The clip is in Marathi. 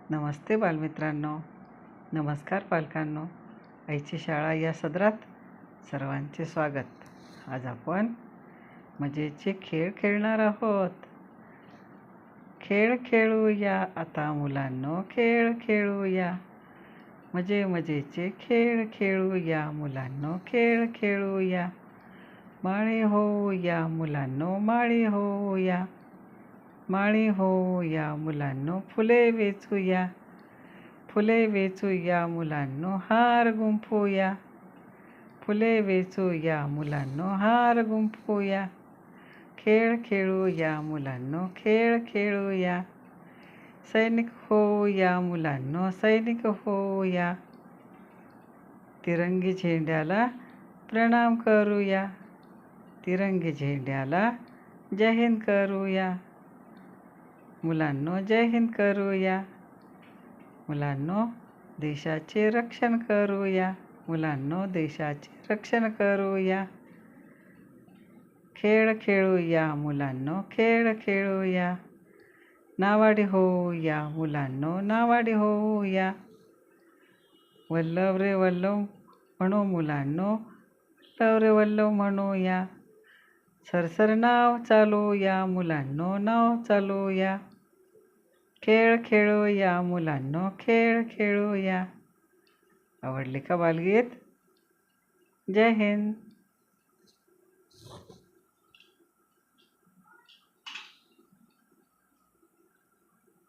नमस्ते बालमित्रांनो, नमस्कार पालकांनो. आईची शाळा या सदरात सर्वांचे स्वागत. आज आपण मजेचे खेळ खेळणार आहोत. खेळ खेळूया आता मुलांनो, खेळ खेळूया. मजेचे खेळ खेळूया मुलांनो, खेळ खेळूया. माळी होऊया मुलांनो, माळी होऊया. माळी होऊया मुलांनो, फुले वेचूया. फुले वेचूया मुलांनो, हार गुंफूया. फुले वेचूया मुलांनो, हार गुंफूया. खेळ खेळूया मुलांनो, खेळ खेळूया. सैनिक होऊया मुलांनो, सैनिक होऊया. तिरंगी झेंड्याला प्रणाम करूया. तिरंगी झेंड्याला जय हिंद करूया. मुलांनो, जय हिंद करूया. मुलांनो, देशाचे रक्षण करूया. मुलांनो, देशाचे रक्षण करूया. खेळ खेळूया मुलांनो, खेळ खेळूया. नावाडी होऊया मुलांनो, नावाडी होऊया. वल्लभ रे वल्लभ म्हणू मुलांनो, वल्लभ रे वल्लभ म्हणूया. सरसर नाव चालूया मुलांनो, नाव चालूया. खेळ खेळूया मुलांनो, खेळ खेळूया. आवडले का बालगीत? जय हिंद.